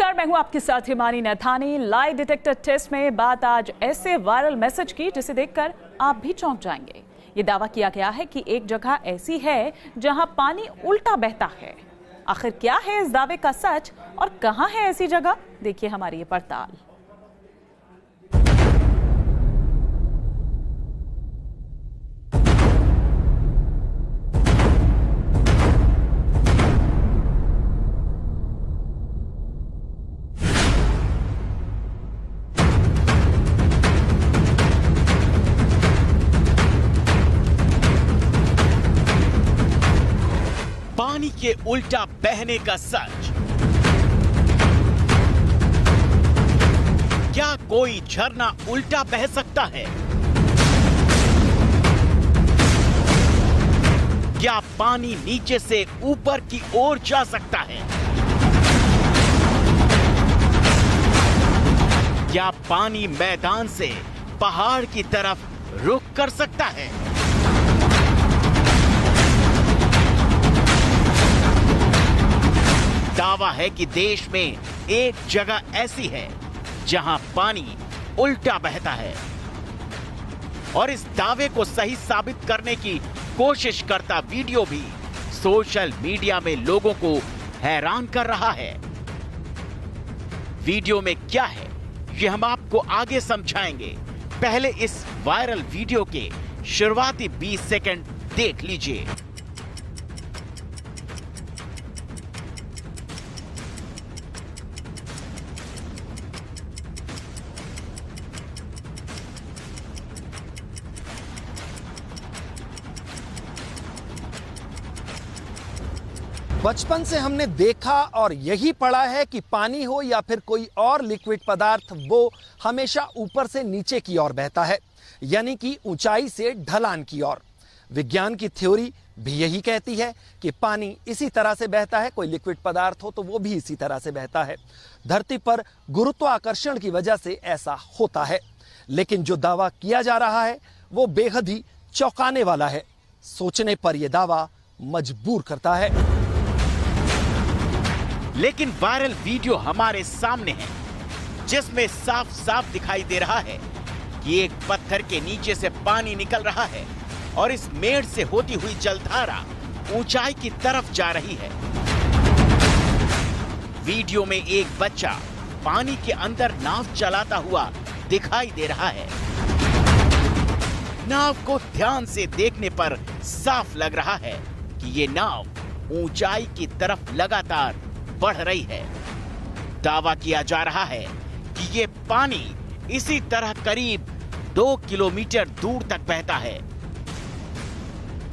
नमस्कार, मैं हूं आपके साथ Himani Naithani. Lie detector test में बात आज ऐसे वायरल मैसेज की जिसे देखकर आप भी चौंक जाएंगे। ये दावा किया गया है कि एक जगह ऐसी है जहां पानी उल्टा बहता है। आखिर क्या है इस दावे का सच और कहां है ऐसी जगह, देखिए हमारी ये पड़ताल। पानी के उल्टा बहने का सच। क्या कोई झरना उल्टा बह सकता है? क्या पानी नीचे से ऊपर की ओर जा सकता है? क्या पानी मैदान से पहाड़ की तरफ रुख कर सकता है? दावा है कि देश में एक जगह ऐसी है जहां पानी उल्टा बहता है और इस दावे को सही साबित करने की कोशिश करता वीडियो भी सोशल मीडिया में लोगों को हैरान कर रहा है। वीडियो में क्या है ये हम आपको आगे समझाएंगे। पहले इस वायरल वीडियो के शुरुआती 20 सेकंड देख लीजिए। बचपन से हमने देखा और यही पढ़ा है कि पानी हो या फिर कोई और लिक्विड पदार्थ, वो हमेशा ऊपर से नीचे की ओर बहता है, यानी कि ऊंचाई से ढलान की ओर। विज्ञान की थ्योरी भी यही कहती है कि पानी इसी तरह से बहता है, कोई लिक्विड पदार्थ हो तो वो भी इसी तरह से बहता है। धरती पर गुरुत्वाकर्षण की वजह से ऐसा होता है, लेकिन जो दावा किया जा रहा है वो बेहद ही चौंकाने वाला है। सोचने पर यह दावा मजबूर करता है। लेकिन वायरल वीडियो हमारे सामने है जिसमें साफ साफ दिखाई दे रहा है कि एक पत्थर के नीचे से पानी निकल रहा है और इस मेड़ से होती हुई जलधारा ऊंचाई की तरफ जा रही है। वीडियो में एक बच्चा पानी के अंदर नाव चलाता हुआ दिखाई दे रहा है। नाव को ध्यान से देखने पर साफ लग रहा है कि ये नाव ऊंचाई की तरफ लगातार बढ़ रही है। दावा किया जा रहा है कि ये पानी इसी तरह करीब 2 किलोमीटर दूर तक बहता है।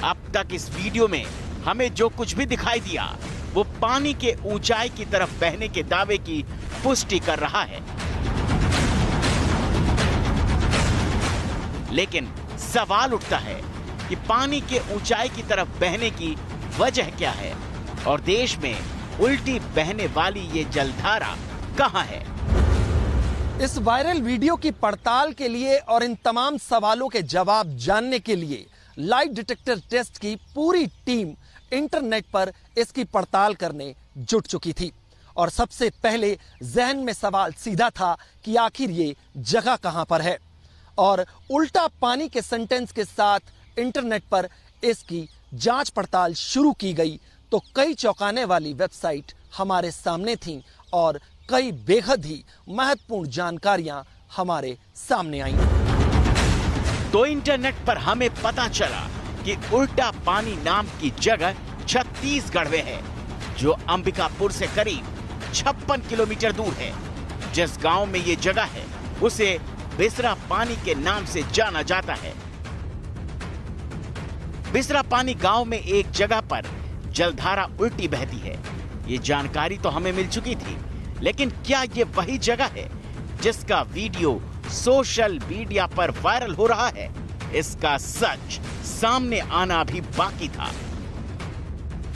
अब तक इस वीडियो में हमें जो कुछ भी दिखाई दिया वो पानी के ऊंचाई की तरफ बहने के दावे की पुष्टि कर रहा है। लेकिन सवाल उठता है कि पानी के ऊंचाई की तरफ बहने की वजह क्या है और देश में उल्टी बहने वाली ये जलधारा कहां है? इस वायरल वीडियो की पड़ताल के लिए और इन तमाम सवालों के जवाब जानने के लिए लाई डिटेक्टर टेस्ट की पूरी टीम इंटरनेट पर इसकी पड़ताल करने जुट चुकी थी। और सबसे पहले जहन में सवाल सीधा था कि आखिर ये जगह कहां पर है। और उल्टा पानी के सेंटेंस के साथ इंटरनेट पर इसकी जांच पड़ताल शुरू की गई तो कई चौंकाने वाली वेबसाइट हमारे सामने थीं और कई बेहद ही महत्वपूर्ण जानकारियां हमारे सामने आईं। तो इंटरनेट पर हमें पता चला कि उल्टा पानी नाम की जगह छत्तीसगढ़ में है, जो अंबिकापुर से करीब 56 किलोमीटर दूर है। जिस गांव में ये जगह है उसे बिसरा पानी के नाम से जाना जाता है। बिसरा पानी गांव में एक जगह पर जलधारा उल्टी बहती है। ये जानकारी तो हमें मिल चुकी थी, लेकिन क्या ये वही जगह है जिसका वीडियो सोशल मीडिया पर वायरल हो रहा है? इसका सच सामने आना भी बाकी था।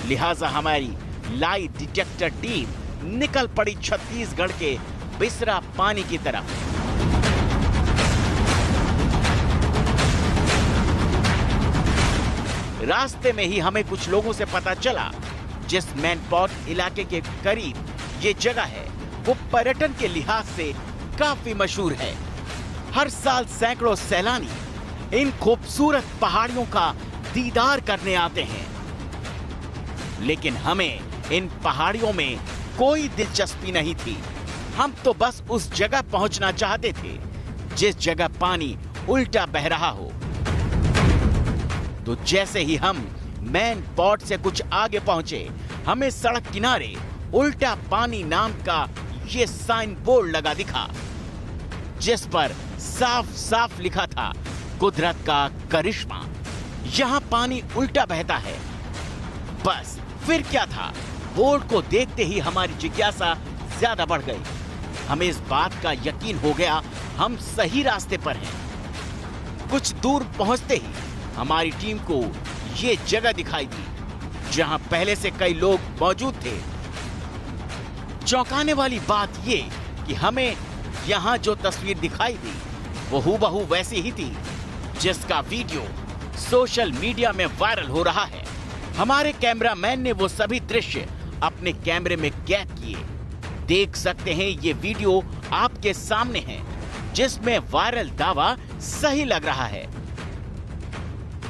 लिहाजा हमारी लाई डिटेक्टर टीम निकल पड़ी छत्तीसगढ़ के बिसरा पानी की तरफ। रास्ते में ही हमें कुछ लोगों से पता चला जिस मैनपॉट इलाके के करीब ये जगह है वो पर्यटन के लिहाज से काफी मशहूर है। हर साल सैकड़ों सैलानी इन खूबसूरत पहाड़ियों का दीदार करने आते हैं, लेकिन हमें इन पहाड़ियों में कोई दिलचस्पी नहीं थी। हम तो बस उस जगह पहुंचना चाहते थे जिस जगह पानी उल्टा बह रहा हो। तो जैसे ही हम मेन पॉट से कुछ आगे पहुंचे, हमें सड़क किनारे उल्टा पानी नाम का ये साइन बोर्ड लगा दिखा, जिस पर साफ साफ लिखा था कुदरत का करिश्मा, यहां पानी उल्टा बहता है। बस फिर क्या था, बोर्ड को देखते ही हमारी जिज्ञासा ज्यादा बढ़ गई। हमें इस बात का यकीन हो गया हम सही रास्ते पर हैं। कुछ दूर पहुंचते ही हमारी टीम को ये जगह दिखाई दी जहां पहले से कई लोग मौजूद थे। चौंकाने वाली बात ये कि हमें यहां जो तस्वीर दिखाई दी वो हूबहू वैसी ही थी जिसका वीडियो सोशल मीडिया में वायरल हो रहा है। हमारे कैमरामैन ने वो सभी दृश्य अपने कैमरे में कैद किए। देख सकते हैं ये वीडियो आपके सामने है, जिसमें वायरल दावा सही लग रहा है।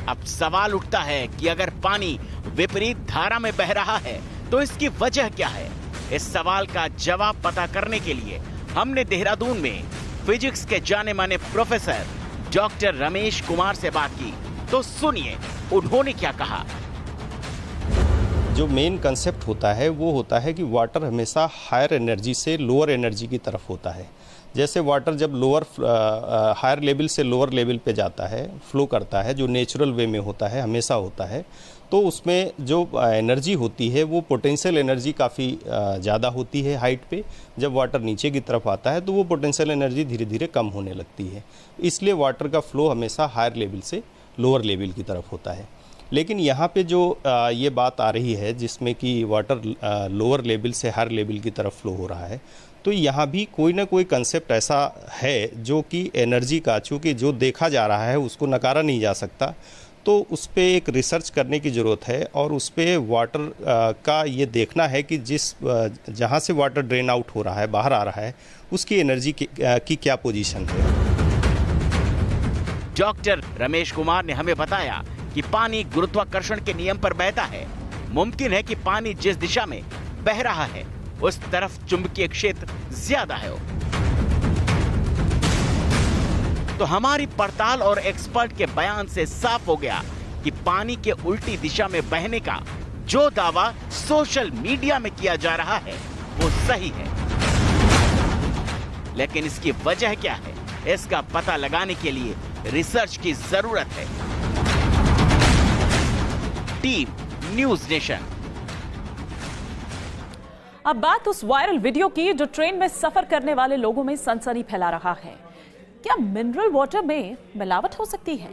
अब सवाल उठता है कि अगर पानी विपरीत धारा में बह रहा है तो इसकी वजह क्या है। इस सवाल का जवाब पता करने के लिए हमने देहरादून में फिजिक्स के जाने माने प्रोफेसर डॉक्टर रमेश कुमार से बात की। तो सुनिए उन्होंने क्या कहा। जो मेन कंसेप्ट होता है वो होता है कि वाटर हमेशा हायर एनर्जी से लोअर एनर्जी की तरफ होता है। जैसे वाटर जब हायर लेवल से लोअर लेवल पे जाता है, फ्लो करता है, जो नेचुरल वे में होता है, हमेशा होता है, तो उसमें जो एनर्जी होती है वो पोटेंशियल एनर्जी काफ़ी ज़्यादा होती है हाइट पे। जब वाटर नीचे की तरफ आता है तो वो पोटेंशियल एनर्जी धीरे धीरे कम होने लगती है। इसलिए वाटर का फ्लो हमेशा हायर लेवल से लोअर लेवल की तरफ होता है। लेकिन यहाँ पे जो ये बात आ रही है जिसमें कि वाटर लोअर लेवल से हायर लेवल की तरफ फ्लो हो रहा है, तो यहाँ भी कोई ना कोई कंसेप्ट ऐसा है जो कि एनर्जी का, चूँकि जो देखा जा रहा है उसको नकारा नहीं जा सकता, तो उस पर एक रिसर्च करने की ज़रूरत है और उस पर वाटर का ये देखना है कि जहाँ से वाटर ड्रेन आउट हो रहा है, बाहर आ रहा है, उसकी एनर्जी की क्या पोजीशन है। डॉक्टर रमेश कुमार ने हमें बताया कि पानी गुरुत्वाकर्षण के नियम पर बहता है। मुमकिन है कि पानी जिस दिशा में बह रहा है उस तरफ चुंबकीय क्षेत्र ज्यादा है। तो हमारी पड़ताल और एक्सपर्ट के बयान से साफ हो गया कि पानी के उल्टी दिशा में बहने का जो दावा सोशल मीडिया में किया जा रहा है वो सही है। लेकिन इसकी वजह क्या है, इसका पता लगाने के लिए रिसर्च की जरूरत है। Team News nation. अब बात उस वायरल वीडियो की जो ट्रेन में सफर करने वाले लोगों में सनसनी फैला रहा है। क्या मिनरल वाटर में मिलावट हो सकती है?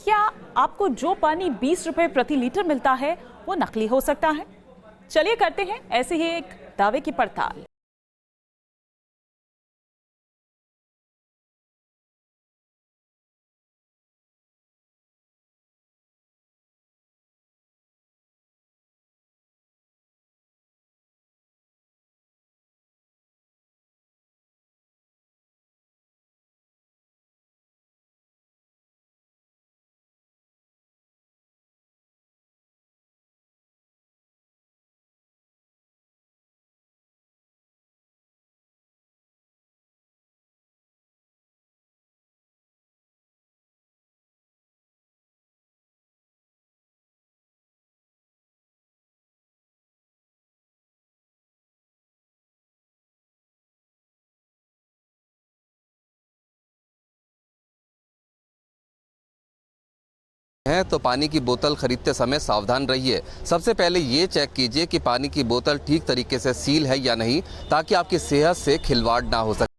क्या आपको जो पानी 20 रुपए प्रति लीटर मिलता है वो नकली हो सकता है? चलिए करते हैं ऐसे ही एक दावे की पड़ताल। है तो पानी की बोतल खरीदते समय सावधान रहिए। सबसे पहले ये चेक कीजिए कि पानी की बोतल ठीक तरीके से सील है या नहीं, ताकि आपकी सेहत से खिलवाड़ ना हो सके।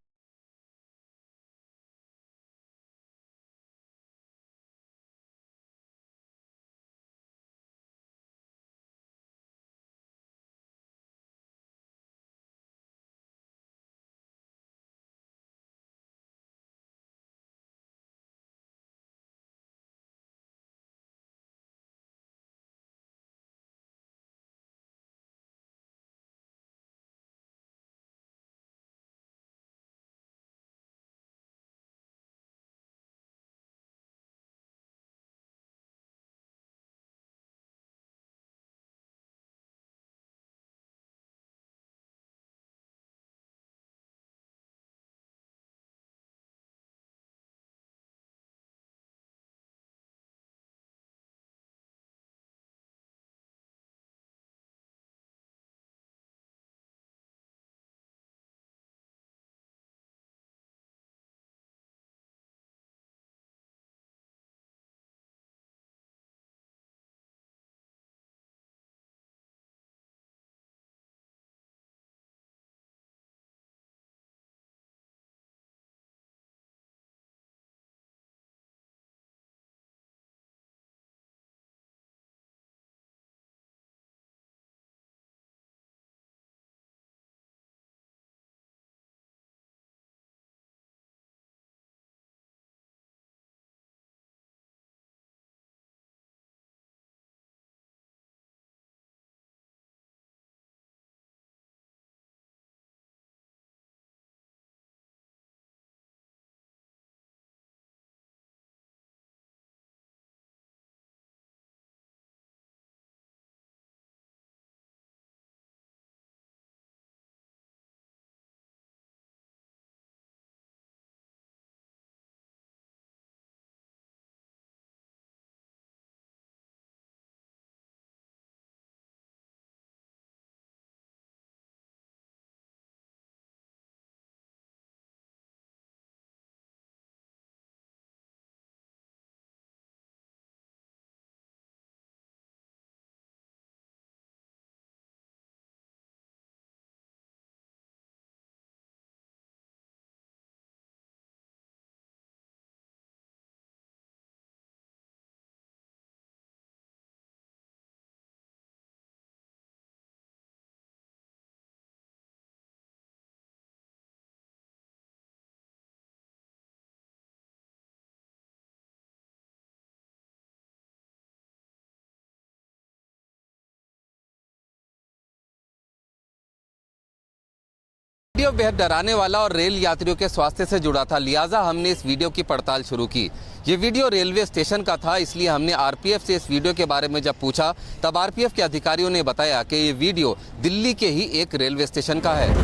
वीडियो बेहद डराने वाला और रेल यात्रियों के स्वास्थ्य से जुड़ा था, लिहाजा हमने इस वीडियो की पड़ताल शुरू की। ये वीडियो रेलवे स्टेशन का था, इसलिए हमने आरपीएफ से इस वीडियो के बारे में जब पूछा तब आरपीएफ के अधिकारियों ने बताया कि ये वीडियो दिल्ली के ही एक रेलवे स्टेशन का है।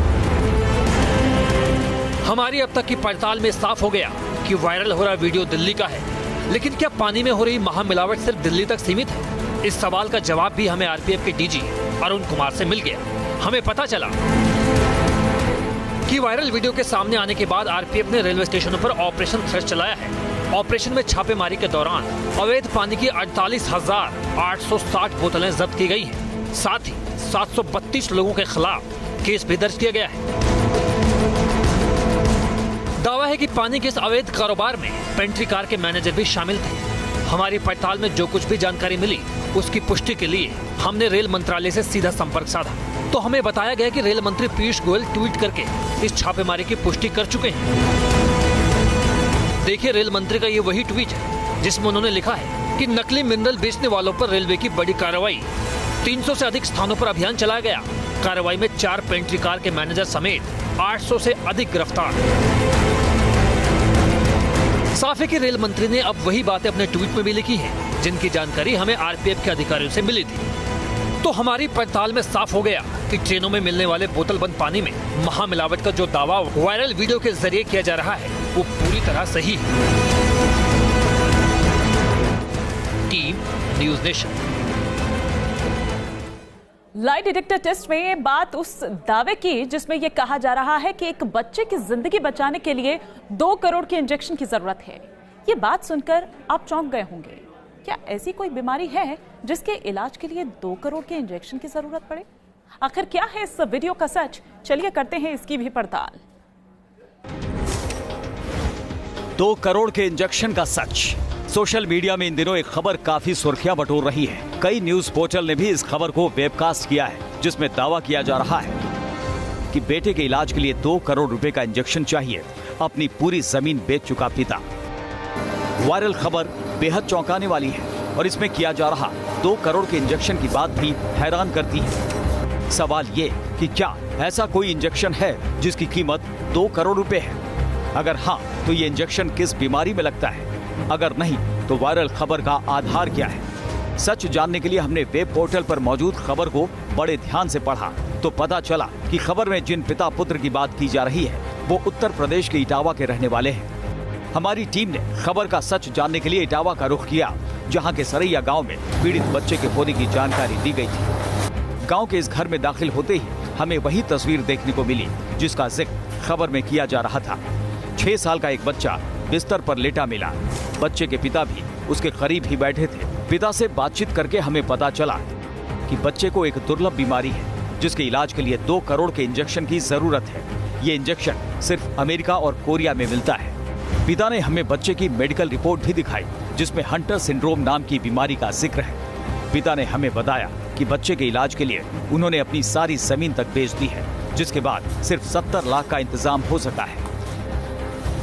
हमारी अब तक की पड़ताल में साफ हो गया कि वायरल हो रहा वीडियो दिल्ली का है, लेकिन क्या पानी में हो रही महामिलावट सिर्फ दिल्ली तक सीमित है? इस सवाल का जवाब भी हमें आरपीएफ के डीजी अरुण कुमार से मिल गया। हमें पता चला कि वायरल वीडियो के सामने आने के बाद आरपीएफ ने रेलवे स्टेशनों पर ऑपरेशन थ्रेश चलाया है। ऑपरेशन में छापेमारी के दौरान अवैध पानी की 48,860 बोतलें जब्त की गई हैं। साथ ही 732 लोगों के खिलाफ केस भी दर्ज किया गया है। दावा है कि पानी के इस अवैध कारोबार में पेंट्री कार के मैनेजर भी शामिल थे। हमारी पड़ताल में जो कुछ भी जानकारी मिली उसकी पुष्टि के लिए हमने रेल मंत्रालय से सीधा संपर्क साधा, तो हमें बताया गया कि रेल मंत्री पीयूष गोयल ट्वीट करके इस छापेमारी की पुष्टि कर चुके हैं। देखिए, रेल मंत्री का ये वही ट्वीट है जिसमें उन्होंने लिखा है कि नकली मिनरल बेचने वालों पर रेलवे की बड़ी कार्रवाई। 300 से अधिक स्थानों पर अभियान चलाया गया। कार्रवाई में 4 पेंट्री कार के मैनेजर समेत 800 से अधिक गिरफ्तार। साफ है कि रेल मंत्री ने अब वही बातें अपने ट्वीट में भी लिखी हैं, जिनकी जानकारी हमें आरपीएफ के अधिकारियों से मिली थी। तो हमारी पड़ताल में साफ हो गया कि ट्रेनों में मिलने वाले बोतल बंद पानी में महामिलावट का जो दावा वायरल वीडियो के जरिए किया जा रहा है वो पूरी तरह सही है। Team News Nation. Lie detector test में बात उस दावे की जिसमें यह कहा जा रहा है कि एक बच्चे की जिंदगी बचाने के लिए 2 करोड़ के इंजेक्शन की जरूरत है। ये बात सुनकर आप चौंक गए होंगे। क्या ऐसी कोई बीमारी है जिसके इलाज के लिए 2 करोड़ के इंजेक्शन की जरूरत पड़े? आखिर क्या है इस वीडियो का सच? चलिए करते हैं इसकी भी पड़ताल। 2 करोड़ के इंजेक्शन का सच। सोशल मीडिया में इन दिनों एक खबर काफी सुर्खियां बटोर रही है। कई न्यूज पोर्टल ने भी इस खबर को वेबकास्ट किया है, जिसमें दावा किया जा रहा है कि बेटे के इलाज के लिए 2 करोड़ रुपए का इंजेक्शन चाहिए। अपनी पूरी जमीन बेच चुका पिता। वायरल खबर बेहद चौंकाने वाली है और इसमें किया जा रहा 2 करोड़ के इंजेक्शन की बात भी हैरान करती है। सवाल ये कि क्या ऐसा कोई इंजेक्शन है जिसकी कीमत 2 करोड़ रुपए है? अगर हाँ, तो ये इंजेक्शन किस बीमारी में लगता है? अगर नहीं, तो वायरल खबर का आधार क्या है? सच जानने के लिए हमने वेब पोर्टल पर मौजूद खबर को बड़े ध्यान से पढ़ा तो पता चला कि खबर में जिन पिता पुत्र की बात की जा रही है वो उत्तर प्रदेश के इटावा के रहने वाले हैं। हमारी टीम ने खबर का सच जानने के लिए इटावा का रुख किया, जहां के सरैया गांव में पीड़ित बच्चे के होने की जानकारी दी गई थी। गांव के इस घर में दाखिल होते ही हमें वही तस्वीर देखने को मिली जिसका जिक्र खबर में किया जा रहा था। 6 साल का एक बच्चा बिस्तर पर लेटा मिला। बच्चे के पिता भी उसके करीब ही बैठे थे। पिता से बातचीत करके हमें पता चला कि बच्चे को एक दुर्लभ बीमारी है जिसके इलाज के लिए 2 करोड़ के इंजेक्शन की जरूरत है। ये इंजेक्शन सिर्फ अमेरिका और कोरिया में मिलता है। पिता ने हमें बच्चे की मेडिकल रिपोर्ट भी दिखाई जिसमें हंटर सिंड्रोम नाम की बीमारी का जिक्र है। पिता ने हमें बताया कि बच्चे के इलाज के लिए उन्होंने अपनी सारी जमीन तक बेच दी है, जिसके बाद सिर्फ 70 लाख का इंतजाम हो सका है।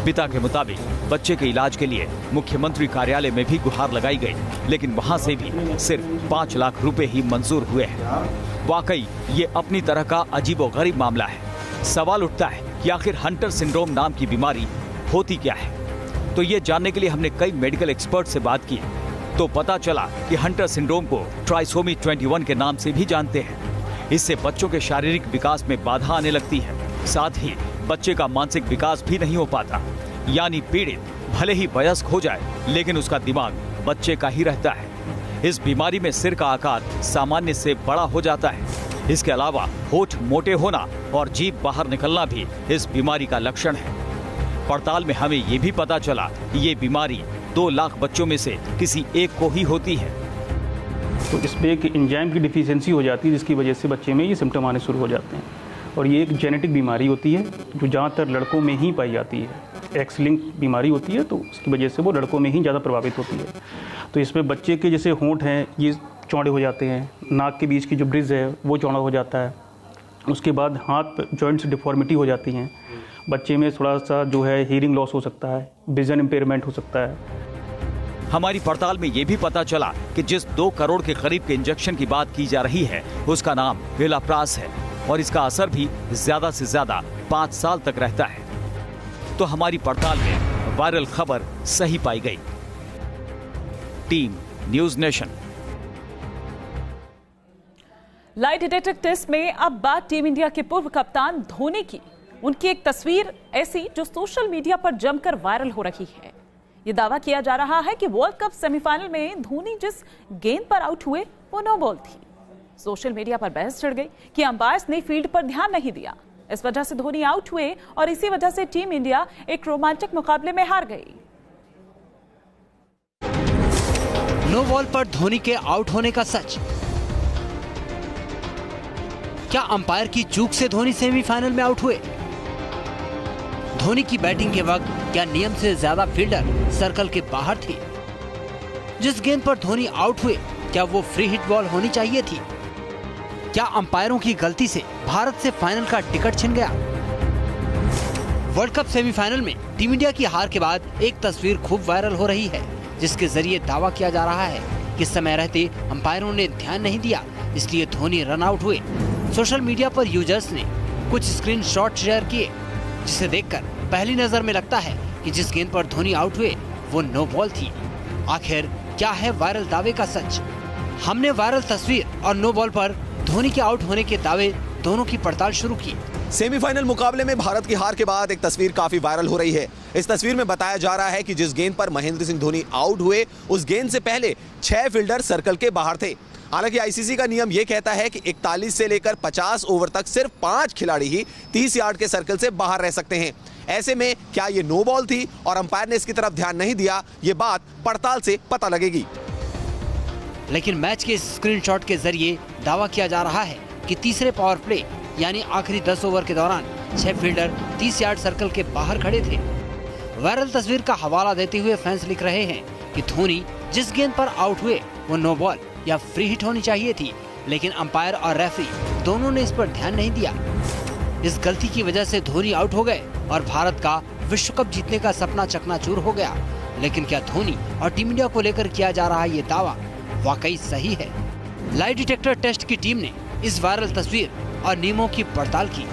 पिता के मुताबिक बच्चे के इलाज के लिए मुख्यमंत्री कार्यालय में भी गुहार लगाई गई, लेकिन वहां से भी सिर्फ 5 लाख रुपए ही मंजूर हुए हैं। वाकई ये अपनी तरह का अजीबोगरीब मामला है। सवाल उठता है कि आखिर हंटर सिंड्रोम नाम की बीमारी होती क्या है? तो ये जानने के लिए हमने कई मेडिकल एक्सपर्ट से बात की तो पता चला कि हंटर सिंड्रोम को ट्राइसोमी 21 के नाम से भी जानते हैं। इससे बच्चों के शारीरिक विकास में बाधा आने लगती है, साथ ही बच्चे का मानसिक विकास भी नहीं हो पाता। यानी पीड़ित भले ही वयस्क हो जाए लेकिन उसका दिमाग बच्चे का ही रहता है। इस बीमारी में सिर का आकार सामान्य से बड़ा हो जाता है। इसके अलावा होठ मोटे होना और जीभ बाहर निकलना भी इस बीमारी का लक्षण है। पड़ताल में हमें ये भी पता चला कि ये बीमारी 2 लाख बच्चों में से किसी एक को ही होती है। तो इसमें एक एंजाइम की डिफिशियंसी हो जाती है जिसकी वजह से बच्चे में ये सिम्टम आने शुरू हो जाते हैं। और ये एक जेनेटिक बीमारी होती है जो ज़्यादातर लड़कों में ही पाई जाती है। एक्स लिंक बीमारी होती है तो उसकी वजह से वो लड़कों में ही ज़्यादा प्रभावित होती है। तो इसमें बच्चे के जैसे होंठ हैं ये चौड़े हो जाते हैं, नाक के बीच की जो ब्रिज है वो चौड़ा हो जाता है। उसके बाद हाथ जॉइंट्स डिफॉर्मिटी हो जाती हैं। बच्चे में थोड़ा सा जो है हियरिंग लॉस हो सकता है, विजन इम्पेयरमेंट हो सकता है। हमारी पड़ताल में ये भी पता चला कि जिस 2 करोड़ के करीब के इंजेक्शन की बात की जा रही है उसका नाम इलाप्रास है और इसका असर भी ज्यादा से ज्यादा 5 साल तक रहता है। तो हमारी पड़ताल में वायरल खबर सही पाई गई। Team News Nation. Lie detector test में अब बात टीम इंडिया के पूर्व कप्तान धोनी की। उनकी एक तस्वीर ऐसी जो सोशल मीडिया पर जमकर वायरल हो रही है। ये दावा किया जा रहा है कि वर्ल्ड कप सेमीफाइनल में धोनी जिस गेंद पर आउट हुए वो नो बॉल थी। सोशल मीडिया पर बहस छिड़ गई कि अंपायर्स ने फील्ड पर ध्यान नहीं दिया। इस वजह से धोनी आउट हुए और इसी वजह से टीम इंडिया एक रोमांचक मुकाबले में हार गई। नो बॉल पर धोनी के आउट होने का सच। क्या अंपायर की चूक से धोनी सेमीफाइनल में आउट हुए? धोनी की बैटिंग के वक्त क्या नियम से ज्यादा फील्डर सर्कल के बाहर थे? जिस गेंद पर धोनी आउट हुए क्या वो फ्री हिट बॉल होनी चाहिए थी? क्या अंपायरों की गलती से भारत से फाइनल का टिकट छिन गया? वर्ल्ड कप सेमीफाइनल में टीम इंडिया की हार के बाद एक तस्वीर खूब वायरल हो रही है, जिसके जरिए दावा किया जा रहा है कि समय रहते अंपायरों ने ध्यान नहीं दिया, इसलिए धोनी रन आउट हुए। सोशल मीडिया पर यूजर्स ने कुछ स्क्रीनशॉट शेयर किए, जिसे देखकर पहली नजर में लगता है कि जिस गेंद पर धोनी आउट हुए वो नो बॉल थी। आखिर क्या है वायरल दावे का सच? हमने वायरल तस्वीर और नो बॉल पर धोनी के आउट होने के दावे दोनों की पड़ताल शुरू की। सेमीफाइनल मुकाबले में भारत की हार के बाद एक तस्वीर काफी वायरल हो रही है। इस तस्वीर में बताया जा रहा है कि जिस गेंद पर महेंद्र सिंह धोनी आउट हुए उस गेंद से पहले 6 फील्डर सर्कल के बाहर थे। हालांकि आईसीसी का नियम यह कहता है कि 41 से लेकर 50 ओवर तक सिर्फ 5 खिलाड़ी ही 30 यार्ड के सर्कल से बाहर रह सकते हैं। ऐसे में क्या ये नो बॉल थी और अंपायर ने इसकी तरफ ध्यान नहीं दिया, ये बात पड़ताल से पता लगेगी। लेकिन मैच के स्क्रीनशॉट के जरिए दावा किया जा रहा है कि तीसरे पावर प्ले यानी आखिरी 10 ओवर के दौरान 6 फील्डर 30 यार्ड सर्कल के बाहर खड़े थे। वायरल तस्वीर का हवाला देते हुए फैंस लिख रहे हैं कि धोनी जिस गेंद पर आउट हुए वो नो बॉल या फ्री हिट होनी चाहिए थी, लेकिन अंपायर और रेफरी दोनों ने इस पर ध्यान नहीं दिया। इस गलती की वजह से धोनी आउट हो गए और भारत का विश्व कप जीतने का सपना चकनाचूर हो गया। लेकिन क्या धोनी और टीम इंडिया को लेकर किया जा रहा ये दावा वाकई सही है? लाई डिटेक्टर टेस्ट की टीम ने इस वायरल तस्वीर और नियमों की पड़ताल की।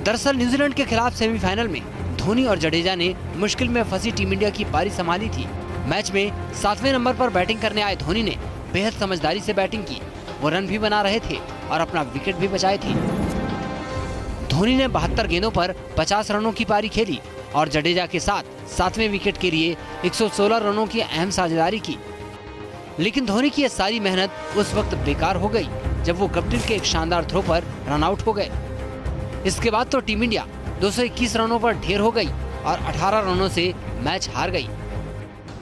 दरअसल न्यूजीलैंड के खिलाफ सेमीफाइनल में धोनी और जडेजा ने मुश्किल में फंसी टीम इंडिया की पारी संभाली थी। मैच में 7वें नंबर पर बैटिंग करने आए धोनी ने बेहद समझदारी से बैटिंग की। वो रन भी बना रहे थे और अपना विकेट भी बचाए थे। धोनी ने 72 गेंदों पर 50 रनों की पारी खेली और जडेजा के साथ 7वें विकेट के लिए 116 रनों की अहम साझेदारी की। लेकिन धोनी की यह सारी मेहनत उस वक्त बेकार हो गई जब वो गप्टिल के एक शानदार थ्रो पर रन आउट हो गए। इसके बाद तो टीम इंडिया 221 रनों पर ढेर हो गई और 18 रनों से मैच हार गई।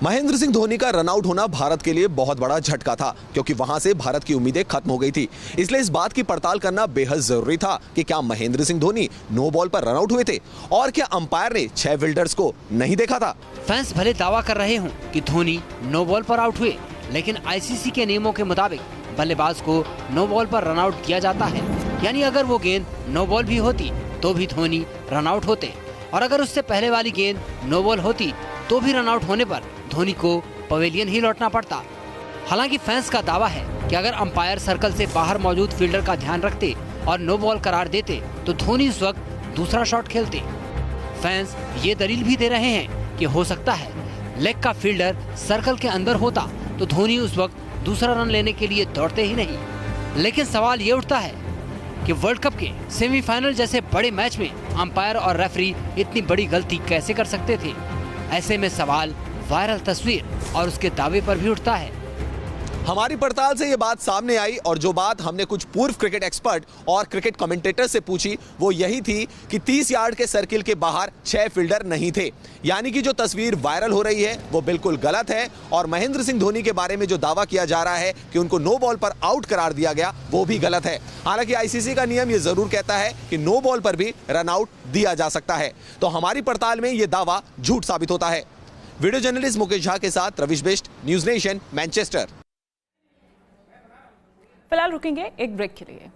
महेंद्र सिंह धोनी का रनआउट होना भारत के लिए बहुत बड़ा झटका था, क्योंकि वहां से भारत की उम्मीदें खत्म हो गई थी। इसलिए इस बात की पड़ताल करना बेहद जरूरी था कि क्या महेंद्र सिंह धोनी नो बॉल पर रनआउट हुए थे और क्या अंपायर ने 6 फील्डर्स को नहीं देखा था। फैंस भले दावा कर रहे हों कि धोनी नो बॉल पर आउट हुए, लेकिन आईसीसी के नियमों के मुताबिक बल्लेबाज को नो बॉल पर रनआउट किया जाता है। यानी अगर वो गेंद नो बॉल भी होती तो भी धोनी रनआउट होते, और अगर उससे पहले वाली गेंद नो बॉल होती तो भी रनआउट होने पर धोनी को पवेलियन ही लौटना पड़ता। हालांकि फैंस का दावा है कि अगर अंपायर सर्कल से बाहर मौजूद फील्डर का ध्यान रखते और नो बॉल करार देते तो धोनी उस वक्त दूसरा शॉट खेलते। फैंस ये दलील भी दे रहे हैं कि हो सकता है लेग का फील्डर सर्कल के अंदर होता तो धोनी उस वक्त दूसरा रन लेने के लिए दौड़ते ही नहीं। लेकिन सवाल ये उठता है कि वर्ल्ड कप के सेमीफाइनल जैसे बड़े मैच में अंपायर और रेफरी इतनी बड़ी गलती कैसे कर सकते थे? ऐसे में सवाल वायरल तस्वीर और उसके दावे पर भी उठता है। हमारी पड़ताल से ये बात सामने आई और जो बात हमने कुछ पूर्व क्रिकेट एक्सपर्ट और क्रिकेट कमेंटेटर से पूछी वो यही थी कि 30 यार्ड के सर्किल के बाहर 6 फील्डर नहीं थे। यानी कि जो तस्वीर वायरल हो रही है वो बिल्कुल गलत है और महेंद्र सिंह धोनी के बारे में जो दावा किया जा रहा है कि उनको नो बॉल पर आउट करार दिया गया वो भी गलत है। हालांकि आईसीसी का नियम ये जरूर कहता है कि नो बॉल पर भी रन आउट दिया जा सकता है, तो हमारी पड़ताल में ये दावा झूठ साबित होता है। वीडियो जर्नलिस्ट मुकेश झा के साथ रविश बिष्ट, न्यूज नेशन, मैनचेस्टर। फिलहाल रुकेंगे एक ब्रेक के लिए।